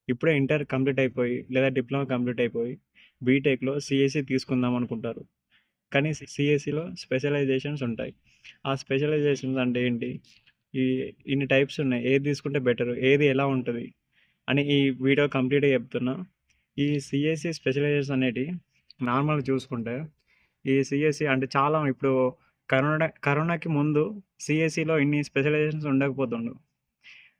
ఇప్పుడే inter complete అయిపోయి లేదా డిప్లొమా కంప్లీట్ అయిపోయి బీటెక్‌లో సీఎస్ఈ తీసుకుందాం అనుకుంటారు. కానీ సీఎస్ఈలో స్పెషలైజేషన్స్ ఉంటాయి. ఆ స్పెషలైజేషన్స్ అంటే ఏంటి? ఈ ఇన్ని టైప్స్ ఉన్నాయి. ఏది తీసుకుంటే బెటర్? ఏది ఎలా ఉంటది? అని ఈ వీడియో కంప్లీట్‌గా చెప్తున్నా. ఈ సీఎస్ఈ స్పెషలైజేషన్స్ అనేటివి నార్మల్‌గా చూసుకుంటే ఈ సీఎస్ఈ అంటే చాలా ఇప్పుడు కరోనాకి ముందు సీఎస్ఈలో ఇన్ని స్పెషలైజేషన్స్ ఉండకపోతుండు.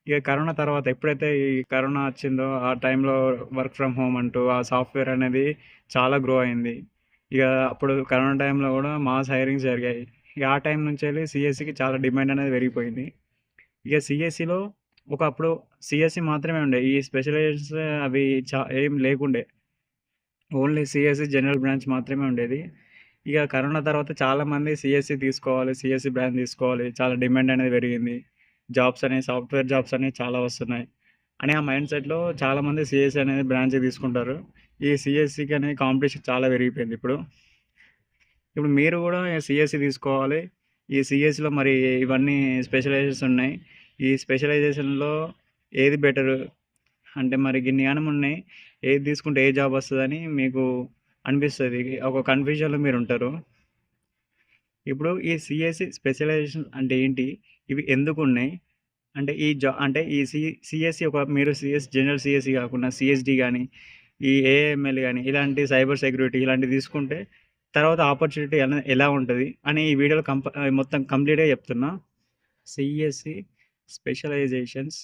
ఇక కరోనా తర్వాత ఎప్పుడైతే ఈ కరోనా వచ్చిందో ఆ టైంలో వర్క్ ఫ్రమ్ హోమ్ అంటూ ఆ సాఫ్ట్‌వేర్ అనేది చాలా గ్రో అయింది. ఇక అప్పుడు కరోనా టైంలో కూడా మాస్ హైరింగ్స్ జరిగాయి. ఇక ఆ టైం నుంచెల్లి సీఎస్ఈకి చాలా డిమాండ్ అనేది పెరిగిపోయింది. ఇక సీఎస్ఈలో ఒకప్పుడు సీఎస్ఈ మాత్రమే ఉండే. ఈ స్పెషలైజేషన్స్ అవి ఏం లేకుండే. ఓన్లీ సీఎస్ఈ జనరల్ బ్రాంచ్ మాత్రమే ఉండేది. ఇక కరోనా తర్వాత చాలామంది సీఎస్ఈ తీసుకోవాలి, సీఎస్ఈ బ్రాంచ్ తీసుకోవాలి. చాలా డిమాండ్ అనేది పెరిగింది. జాబ్స్ అనేవి సాఫ్ట్‌వేర్ జాబ్స్ అనేవి చాలా వస్తున్నాయి. అని ఆ మైండ్ సెట్‌లో చాలామంది సీఎస్ఈ అనేది బ్రాంచ్ తీసుకుంటారు. ఈ సీఎస్ఈకి అనేది కాంపిటీషన్ చాలా పెరిగిపోయింది ఇప్పుడు. ఇప్పుడు మీరు కూడా సీఎస్ఈ తీసుకోవాలి. ఈ సీఎస్ఈలో మరి ఇవన్నీ స్పెషలైజేషన్స్ ఉన్నాయి. ఈ స్పెషలైజేషన్‌లో ఏది బెటరు? అంటే మరి గిన్నిగానం ఉన్నాయి. ఏది తీసుకుంటే ఏ జాబ్ వస్తదని మీకు అనిపిస్తది. ఒక కన్‌ఫ్యూజన్‌లో మీరుంటారు. ఇప్పుడు ఈ సీఎస్ఈ స్పెషలైజేషన్ అంటే ఏంటి? ఇవి ఎందుకున్నాయి? అంటే అంటే ఈ సీఎస్ఈ మీరు జనరల్ సీఎస్ఈ కాకుండా సీఎస్‌డి గాని, ఈ ఏఐఎంఎల్ గాని ఇలాంటి సైబర్ సెక్యూరిటీ ఇలాంటివి తీసుకుంటే తర్వాత ఆపర్చునిటీ ఎలా ఉంటది? అని ఈ వీడియోలో మొత్తం కంప్లీట్‌గా చెప్తున్నా. సీఎస్ఈ స్పెషలైజేషన్స్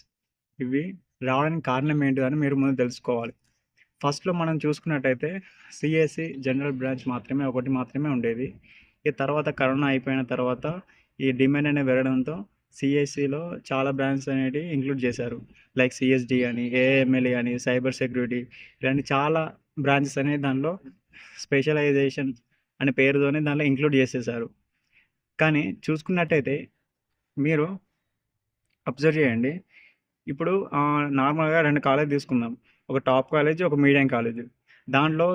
ఇవి రావడానికి కారణం ఏంటిదని మీరు ముందు తెలుసుకోవాలి. ఫస్ట్‌లో మనం చూసుకున్నట్టయితే సీఎస్ఈ జనరల్ బ్రాంచ్ ఒకటి మాత్రమే ఉండేది. ఈ తర్వాత కరోనా అయిపోయిన తర్వాత ఈ డిమాండ్ అనేది పెరగడంతో సీఎస్ఈలో చాలా బ్రాంచెస్ అనేటివి ఇంక్లూడ్ చేశారు. లైక్ సీఎస్‌డి అని, ఏఐఎంఎల్ అని, సైబర్ సెక్యూరిటీ ఇలాంటి చాలా బ్రాంచెస్ అనేవి దానిలో స్పెషలైజేషన్ అనే పేరుతోనే దానిలో ఇంక్లూడ్ చేసేశారు. కానీ చూసుకున్నట్టయితే మీరు అబ్జర్వ్ చేయండి. ఇప్పుడు నార్మల్‌గా 2 కాలేజ్ తీసుకుందాం. ఒక టాప్ కాలేజ్, ఒక మీడియం కాలేజ్. దాంట్లో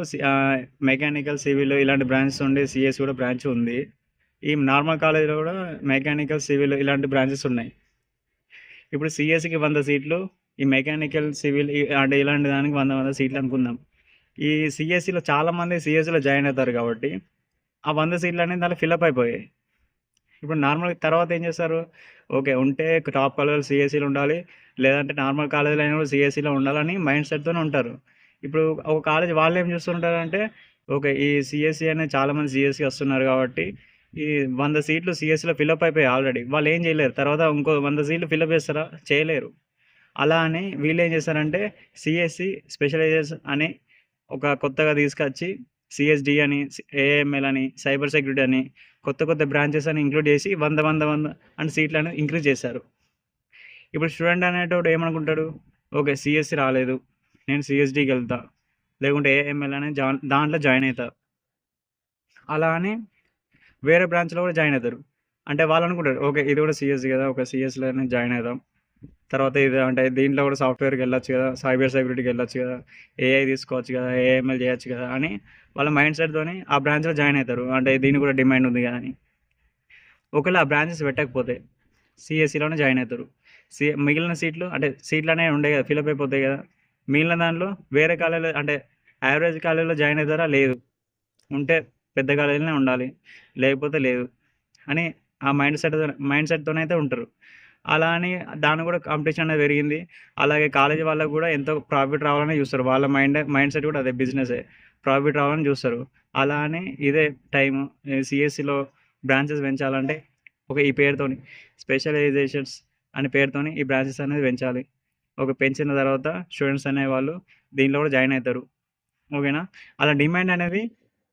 మెకానికల్, సివిల్ ఇలాంటి బ్రాంచెస్ ఉండి సీఎస్ కూడా బ్రాంచ్ ఉంది. ఈ నార్మల్ కాలేజ్‌లో కూడా మెకానికల్, సివిల్ ఇలాంటి బ్రాంచెస్ ఉన్నాయి. ఇప్పుడు సీఎస్‌కి 100 సీట్లు, ఈ మెకానికల్, సివిల్ అంటే ఇలాంటి దానికి 100 సీట్లు అనుకుందాం. ఈ సీఎస్‌సిలో చాలామంది సీఎస్‌లో జాయిన్ అవుతారు కాబట్టి, ఆ 100 సీట్లు అనేది దాంట్లో ఫిలప్ అయిపోయాయి. ఇప్పుడు నార్మల్‌గా తర్వాత ఏం చేస్తారు? ఓకే. ఉంటే టాప్ కాలేజ్‌లో సీఎస్ఈలో ఉండాలి. లేదంటే నార్మల్ కాలేజ్‌లో అయినా కూడా సీఎస్ఈలో ఉండాలని మైండ్ సెట్‌తోనే ఉంటారు. ఇప్పుడు ఒక కాలేజ్ వాళ్ళేం చూస్తుంటారంటే, ఓకే. ఈ సీఎస్ఈ అనేది చాలామంది సీఎస్ఈ వస్తున్నారు కాబట్టి, ఈ 100 సీట్లు సీఎస్ఈలో ఫిలప్ అయిపోయాయి ఆల్రెడీ. వాళ్ళేం చేయలేరు. తర్వాత ఇంకో 100 సీట్లు ఫిలప్ చేస్తారా? చేయలేరు. అలా అని వీళ్ళేం చేశారంటే, సీఎస్ఈ స్పెషలైజర్స్ అని ఒక కొత్తగా తీసుకొచ్చి సీఎస్‌డి అని, ఏఐఎంఎల్ అని, సైబర్ సెక్యూరిటీ అని కొత్త కొత్త బ్రాంచెస్ అని ఇంక్లూడ్ చేసి 100 అని సీట్లనేది ఇంక్రీజ్ చేశారు. ఇప్పుడు స్టూడెంట్ అనేటోడు ఏమనుకుంటాడు? ఓకే. సీఎస్‌సి రాలేదు. నేను సీఎస్‌డికెళ్తా. లేకుంటే ఏఐఎంఎల్ అనే దాంట్లో జాయిన్ అయితా. అలా అని వేరే బ్రాంచ్‌లో కూడా జాయిన్ అయితారు. అంటే వాళ్ళనుకుంటారు ఓకే. ఇది కూడా సీఎస్‌సి కదా! ఒక సీఎస్‌లోనే జాయిన్ అయిదాం. తర్వాత ఇది అంటే దీంట్లో కూడా సాఫ్ట్‌వేర్‌కెళ్ళొచ్చు కదా! సైబర్ సెక్యూరిటీకెళ్ళొచ్చు కదా! ఏఐ తీసుకోవచ్చు కదా! ఏఐఎంఎల్ చేయొచ్చు కదా! అని వాళ్ళ మైండ్ సెట్‌తోని ఆ బ్రాంచ్‌లో జాయిన్ అయితారు. అంటే దీనికి కూడా డిమాండ్ ఉంది కదా! అని. ఒకవేళ ఆ బ్రాంచెస్ పెట్టకపోతే సీఎస్ఈలోనే జాయిన్ అవుతారు. మిగిలిన సీట్లు అంటే సీట్లనేవి ఉండయి కదా! ఫిలప్ అయిపోతాయి కదా! మిగిలిన దాంట్లో వేరే కాలేజ్‌లో అంటే యావరేజ్ కాలేజ్‌లో జాయిన్ అవుతారా? లేదు. ఉంటే పెద్ద కాలేజ్‌లోనే ఉండాలి. లేకపోతే లేదు. అని ఆ మైండ్ సెట్‌తోనైతే ఉంటారు. అలా అని దాన్ని కూడా కాంపిటీషన్ అనేది పెరిగింది. అలాగే కాలేజీ వాళ్ళకి కూడా ఎంతో ప్రాఫిట్ రావాలని చూస్తారు. వాళ్ళ మైండ్ సెట్ కూడా అదే బిజినెసే. ప్రాఫిట్ రావాలని చూస్తారు. అలా అని ఇదే టైము సీఎస్ఈలో బ్రాంచెస్ పెంచాలంటే ఈ పేరుతోని స్పెషలైజేషన్స్ అనే పేరుతోని ఈ బ్రాంచెస్ అనేది పెంచాలి. పెంచిన తర్వాత స్టూడెంట్స్ అనేవాళ్ళు దీంట్లో కూడా జాయిన్ అవుతారు. ఓకేనా? అలా డిమాండ్ అనేది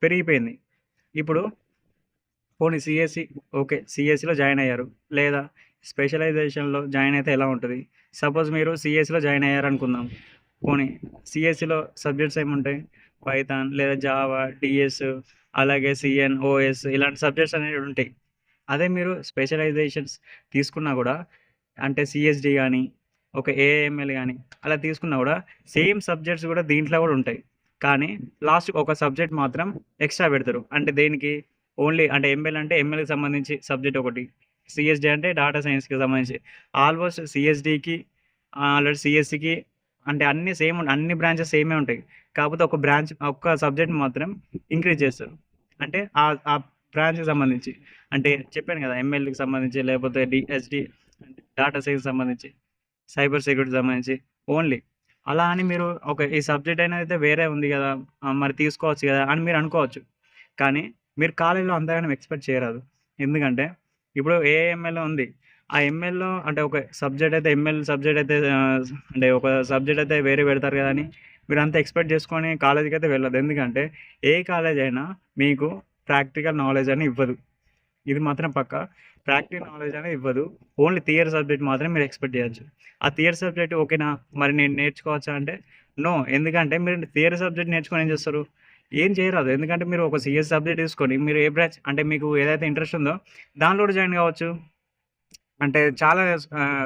పెరిగిపోయింది. ఇప్పుడు పోనీ సీఎస్ఈలో జాయిన్ అయ్యారు. లేదా స్పెషలైజేషన్‌లో జాయిన్ అయితే ఎలా ఉంటది? సపోజ్ మీరు సీఎస్ఈలో జాయిన్ అయ్యారనుకుందాం. పోనీ సీఎస్ఈలో సబ్జెక్ట్స్ ఏముంటాయి? పైథాన్ లేదా జావా, డీఎస్ అలాగే సీఎన్, ఓఎస్ ఇలాంటి సబ్జెక్ట్స్ అనేవి ఉంటాయి. అదే మీరు స్పెషలైజేషన్స్ తీసుకున్నా గూడా అంటే సీఎస్‌డి గాని, ఏఐఎంఎల్ గాని అలా తీసుకున్నా గూడా సేమ్ సబ్జెక్ట్స్ గూడా దీంట్లో గూడా ఉంటాయి. కానీ లాస్ట్‌కి ఒక సబ్జెక్ట్ మాత్రం ఎక్స్‌ట్రా పెడతారు. అంటే దేనికి? ఓన్లీ అంటే ఎంఎల్ అంటే ఎంఎల్‌కి సంబంధించి సబ్జెక్ట్ ఒకటి. సీఎస్‌డి అంటే డాటా సైన్స్‌కి సంబంధించి. ఆల్‌మోస్ట్ సీఎస్‌డికి ఆల్రెడీ సీఎస్‌సికి అంటే అన్నీ సేమ్ అన్ని బ్రాంచెస్ సేమే ఉంటాయి. కాకపోతే ఒక బ్రాంచ్ ఒక్క సబ్జెక్ట్ మాత్రం ఇంక్రీజ్ చేస్తారు. అంటే ఆ బ్రాంచ్‌కి సంబంధించి. అంటే చెప్పాను కదా! ఎంఎల్‌కి సంబంధించి లేకపోతే డిఎస్‌డి డాటా సైన్స్‌కి సంబంధించి, సైబర్ సెక్యూరిటీకి సంబంధించి ఓన్లీ. అలా అని మీరు ఈ సబ్జెక్ట్ అనేది వేరే ఉంది కదా! మరి తీసుకోవచ్చు కదా! అని మీరు అనుకోవచ్చు. కానీ మీరు కాలేజ్‌లో అంతగానం ఎక్స్‌పెక్ట్ చేయరాదు. ఎందుకంటే ఇప్పుడు ఏఐఎంఎల్ ఉంది. ఆ ఎంఎల్‌లో అంటే ఒక సబ్జెక్ట్ అయితే ఎంఎల్ సబ్జెక్ట్ అయితే అంటే ఒక సబ్జెక్ట్ అయితే వేరే పెడతారు కదా అని మీరంతా ఎక్స్‌పెక్ట్ చేసుకొని కాలేజ్‌కైతే వెళ్ళొద్దు. ఎందుకంటే ఏ కాలేజ్ అయినా మీకు ప్రాక్టికల్ నాలెడ్జ్ అని ఇవ్వదు. ఇది మాత్రం పక్కా. ప్రాక్టికల్ నాలెడ్జ్ అనేది ఇవ్వదు. ఓన్లీ థియరీ సబ్జెక్ట్ మాత్రమే మీరు ఎక్స్‌పెక్ట్ చేయొచ్చు. ఆ థియరీ సబ్జెక్ట్ ఓకేనా? మరి నేను నేర్చుకోవచ్చా అంటే నో. ఎందుకంటే మీరు థియరీ సబ్జెక్ట్ నేర్చుకొని ఏం చేస్తారు? ఏం చేయరాదు. ఎందుకంటే మీరు ఒక సీఎస్ సబ్జెక్ట్ తీసుకొని మీరు ఏ బ్రాంచ్ అంటే మీకు ఏదైతే ఇంట్రెస్ట్ ఉందో దాంట్లో కూడా జాయిన్ కావచ్చు. అంటే చాలా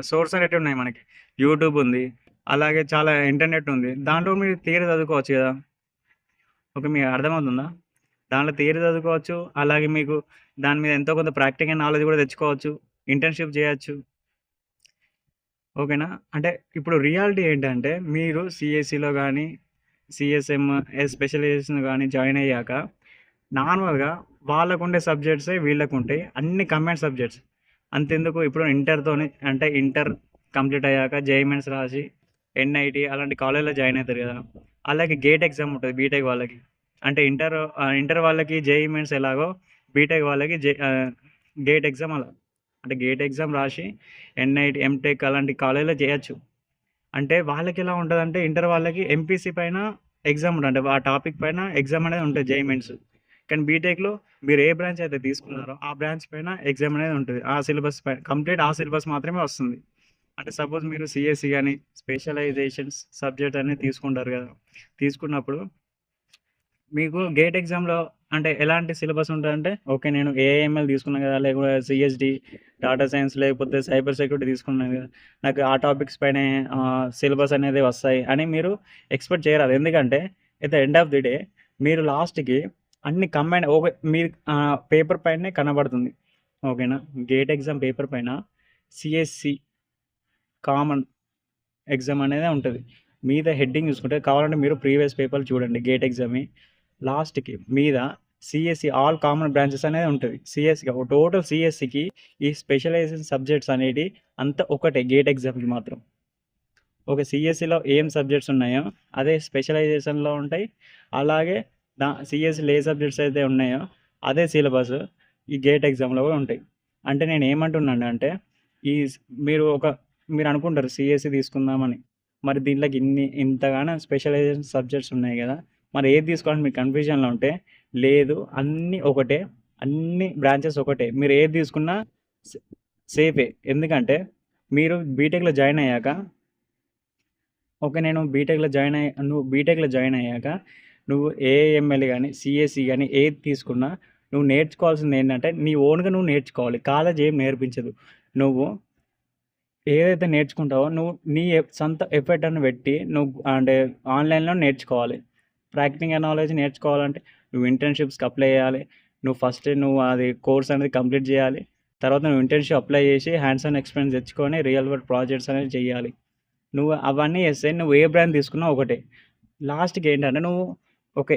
సోర్స్ అనేటివి ఉన్నాయి మనకి. యూట్యూబ్ ఉంది. అలాగే చాలా ఇంటర్నెట్ ఉంది. దాంట్లో మీరు థియరీ చదువుకోవచ్చు కదా! ఓకే. మీకు అర్థమవుతుందా? దాంట్లో థియరీ చదువుకోవచ్చు. అలాగే మీకు దాని మీద ఎంతో కొంత ప్రాక్టికల్ నాలెడ్జ్ కూడా తెచ్చుకోవచ్చు. ఇంటర్న్‌షిప్ చేయొచ్చు. ఓకేనా? అంటే ఇప్పుడు రియాలిటీ ఏంటంటే మీరు సీఎస్ఈలో గానీ, సీఎస్ఎం స్పెషలైజేషన్ గానీ జాయిన్ అయ్యాక నార్మల్‌గా వాళ్ళకుండే సబ్జెక్ట్సే వీళ్ళకుంటాయి. అన్ని కంబైన్డ్ సబ్జెక్ట్స్. అంతెందుకు ఇప్పుడు ఇంటర్‌తోని అంటే ఇంటర్ కంప్లీట్ అయ్యాక జేఈఈ మెయిన్స్ రాసి ఎన్ఐటీ అలాంటి కాలేజ్‌లో జాయిన్ అయితారు కదా! అలాగే గేట్ ఎగ్జామ్ ఉంటది బీటెక్ వాళ్ళకి. అంటే ఇంటర్ వాళ్ళకి జేఈఈ మెయిన్స్ ఎలాగో బీటెక్ వాళ్ళకి గేట్ ఎగ్జామ్ అలా. అంటే గేట్ ఎగ్జామ్ రాసి ఎన్ఐటీ, ఎంటెక్ అలాంటి కాలేజ్‌లో చేయొచ్చు. అంటే వాళ్ళకెలా ఉంటదంటే ఇంటర్ వాళ్ళకి ఎంపీసీ పైన ఎగ్జామ్ ఉంటది. అంటే ఆ టాపిక్ పైన ఎగ్జామ్ అనేది ఉంటది జేఈఈ మెయిన్స్. కానీ బీటెక్‌లో మీరు ఏ బ్రాంచ్ అయితే తీసుకున్నారో ఆ బ్రాంచ్ పైన ఎగ్జామ్ అనేది ఉంటది. ఆ సిలబస్ పైన కంప్లీట్ ఆ సిలబస్ మాత్రమే వస్తుంది. అంటే సపోజ్ మీరు సీఎస్ఈ గాని స్పెషలైజేషన్స్ సబ్జెక్ట్ అనేది తీసుకుంటారు కదా! తీసుకున్నప్పుడు మీకు గేట్ ఎగ్జామ్‌లో అంటే ఎలాంటి సిలబస్ ఉంటదంటే, ఓకే. నేను ఏఐఎంఎల్ తీసుకున్నా కదా! లేకపోతే సీఎస్‌డి, డాటా సైన్స్ లేకపోతే సైబర్ సెక్యూరిటీ తీసుకున్నాను కదా! నాకు ఆ టాపిక్స్ పైనే సిలబస్ అనేది వస్తాయి అని మీరు ఎక్స్‌పెక్ట్ చేయరాదు. ఎందుకంటే at the end of the day మీరు లాస్ట్‌కి అన్ని కంబైన్ మీరు పేపర్ పైనే కనబడుతుంది. ఓకేనా? గేట్ ఎగ్జామ్ పేపర్ పైన సీఎస్‌సి కామన్ ఎగ్జామ్ అనేదే ఉంటది. మీద హెడ్డింగ్ చూసుకుంటే కావాలంటే మీరు ప్రీవియస్ పేపర్లు చూడండి గేట్ ఎగ్జామ్‌వి. లాస్ట్‌కి మీద సీఎస్‌సి ఆల్ కామన్ బ్రాంచెస్ అనేది ఉంటది. సీఎస్‌గా టోటల్ సీఎస్‌సికి ఈ స్పెషలైజేషన్ సబ్జెక్ట్స్ అనేటియి అంతా ఒకటే గేట్ ఎగ్జామ్‌కి మాత్రం. ఓకే. సీఎస్‌సిలో ఏం సబ్జెక్ట్స్ ఉన్నాయో అదే స్పెషలైజేషన్‌లో ఉంటాయి. అలాగే సీఎస్‌సిలో ఏ సబ్జెక్ట్స్ అయితే ఉన్నాయో అదే సిలబస్ ఈ గేట్ ఎగ్జామ్‌లో కూడా ఉంటాయి. అంటే నేను ఏమంటున్నానంటే ఈ స్ మీరు మీరు అనుకుంటారు సీఎస్‌సి తీసుకుందామని. మరి దీంట్లోకి ఇంతగానం స్పెషలైజేషన్ సబ్జెక్ట్స్ ఉన్నాయి కదా! మరి ఏది తీసుకోవాలని మీరు కన్‌ఫ్యూజన్‌లో ఉంటే లేదు అన్నీ ఒకటే. అన్ని బ్రాంచెస్ ఒకటే. మీరు ఏది తీసుకున్నా సే సేఫే. ఎందుకంటే మీరు బీటెక్‌లో జాయిన్ అయ్యాక ఓకే. నువ్వు బీటెక్‌లో జాయిన్ అయ్యాక నువ్వు ఏఐఎంఎల్ గాని, సీఎస్ఈ గాని ఏది తీసుకున్నా నువ్వు నేర్చుకోవాల్సిందేంటంటే నీ ఓన్‌గా నువ్వు నేర్చుకోవాలి. కాలేజ్ ఏం నేర్పించదు. నువ్వు ఏదైతే నేర్చుకుంటావో నువ్వు నీ సొంత ఎఫర్ట్ అని పెట్టి నువ్వు అంటే ఆన్‌లైన్‌లో నేర్చుకోవాలి. ప్రాక్టికల్ నాలెడ్జ్ నేర్చుకోవాలంటే నువ్వు ఇంటర్న్‌షిప్స్‌కి అప్లై చేయాలి. నువ్వు అది కోర్స్ అనేది కంప్లీట్ చేయాలి. తర్వాత నువ్వు ఇంటర్న్‌షిప్ అప్లై చేసి హ్యాండ్స్ ఆన్ ఎక్స్‌పీరియన్స్ తెచ్చుకొని రియల్ వరల్డ్ ప్రాజెక్ట్స్ అనేవి చేయాలి. నువ్వు అవన్నీ చేస్తే నువ్వు ఏ బ్రాంచ్ తీసుకున్నా ఒకటే. లాస్ట్‌కి ఏంటంటే నువ్వు ఓకే.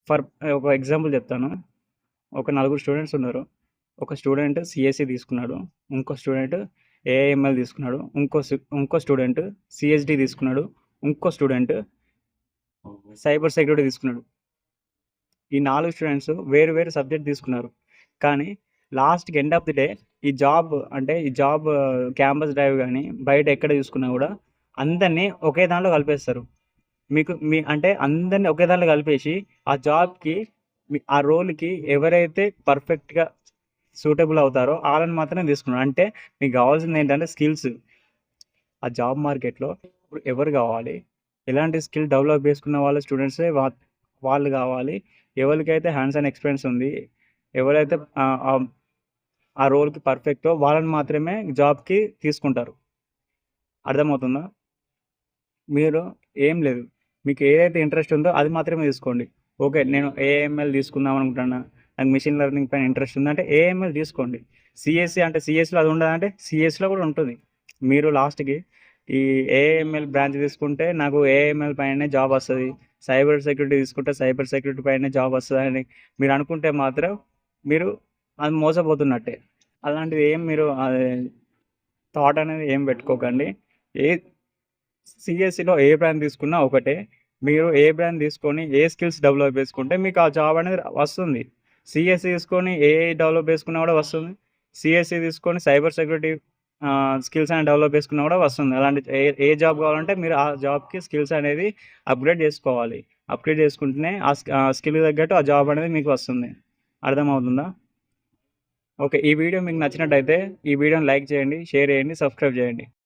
ఫర్ ఒక ఎగ్జాంపుల్ చెప్తాను. ఒక నలుగురు స్టూడెంట్స్ ఉన్నారు. ఒక స్టూడెంట్ సీఎస్ఈ తీసుకున్నాడు. ఇంకో స్టూడెంట్ ఏఐఎంఎల్ తీసుకున్నాడు. ఇంకో స్టూడెంట్ సీఎస్‌డి తీసుకున్నాడు. ఇంకో స్టూడెంట్ సైబర్ సెక్యూరిటీ తీసుకున్నాడు. ఈ 4 స్టూడెంట్స్ వేరు వేరు సబ్జెక్ట్ తీసుకున్నారు. కానీ లాస్ట్‌కి ఎండ్ ఆఫ్ ది డే ఈ జాబ్ క్యాంపస్ డ్రైవ్ గాని బయట ఎక్కడ చూసుకున్నా కూడా అందరిని ఒకే దాంట్లో కలిపేస్తారు. అంటే అందరిని ఒకే దాంట్లో కలిపేసి ఆ జాబ్‌కి ఆ రోల్‌కి ఎవరైతే పర్ఫెక్ట్‌గా సూటబుల్ అవుతారో ఆళ్ళని మాత్రమే తీసుకున్నారు. అంటే మీకు కావాల్సిందేంటంటే స్కిల్స్. ఆ జాబ్ మార్కెట్‌లో ఇప్పుడు ఎవరు కావాలి? ఎలాంటి స్కిల్ డెవలప్ చేసుకున్న వాళ్ళ స్టూడెంట్సే వాళ్ళు కావాలి. ఎవరికైతే హ్యాండ్స్ ఆన్ ఎక్స్‌పీరియన్స్ ఉంది. ఎవరైతే ఆహ్, ఆహ్, ఆ రోల్‌కి పర్ఫెక్టో వాళ్ళని మాత్రమే జాబ్‌కి తీసుకుంటారు. అర్థమవుతుందా? మీరు ఏం లేదు. మీకు ఏదైతే ఇంట్రెస్ట్ ఉందో అది మాత్రమే తీసుకోండి. ఓకే. నేను ఏఎంఎల్ తీసుకుందాం అనుకుంటున్నా. నాకు మెషిన్ లెర్నింగ్ పైన ఇంట్రెస్ట్ ఉందంటే ఏఎంఎల్ తీసుకోండి. సీఎస్‌సి అంటే సీఎస్‌లో అది ఉండదా అంటే సీఎస్‌లో కూడా ఉంటుంది. మీరు లాస్ట్‌కి ఈ ఏఐఎంఎల్ బ్రాంచ్ తీసుకుంటే నాకు ఏఐఎంఎల్ పైనే జాబ్ వస్తుంది, సైబర్ సెక్యూరిటీ తీసుకుంటే సైబర్ సెక్యూరిటీ పైనే జాబ్ వస్తుంది అని మీరు అనుకుంటే మాత్రం మీరు అది మోసపోతున్నట్టే. అలాంటిది ఏం మీరు థాట్ అనేది ఏం పెట్టుకోకండి. ఏ సిఎస్సిలో ఏ బ్రాంచ్ తీసుకున్నా ఒకటే. మీరు ఏ బ్రాంచ్ తీసుకొని ఏ స్కిల్స్ డెవలప్ చేసుకుంటే మీకు ఆ జాబ్ అనేది వస్తుంది. సిఎస్సి తీసుకొని ఏఐ డెవలప్ చేసుకున్నా కూడా వస్తుంది. సిఎస్సి తీసుకొని సైబర్ సెక్యూరిటీ స్కిల్స్ అనేది డెవలప్ చేసుకున్నా కూడా వస్తుంది. అలాంటి ఏ జాబ్ కావాలంటే మీరు ఆ జాబ్కి స్కిల్స్ అనేది అప్గ్రేడ్ చేసుకోవాలి. అప్గ్రేడ్ చేసుకుంటేనే ఆ స్కిల్ తగ్గట్టు ఆ జాబ్ అనేది మీకు వస్తుంది. అర్థమవుతుందా? ఓకే. ఈ వీడియో మీకు నచ్చినట్టయితే ఈ వీడియోని లైక్ చేయండి, షేర్ చేయండి, సబ్స్క్రైబ్ చేయండి.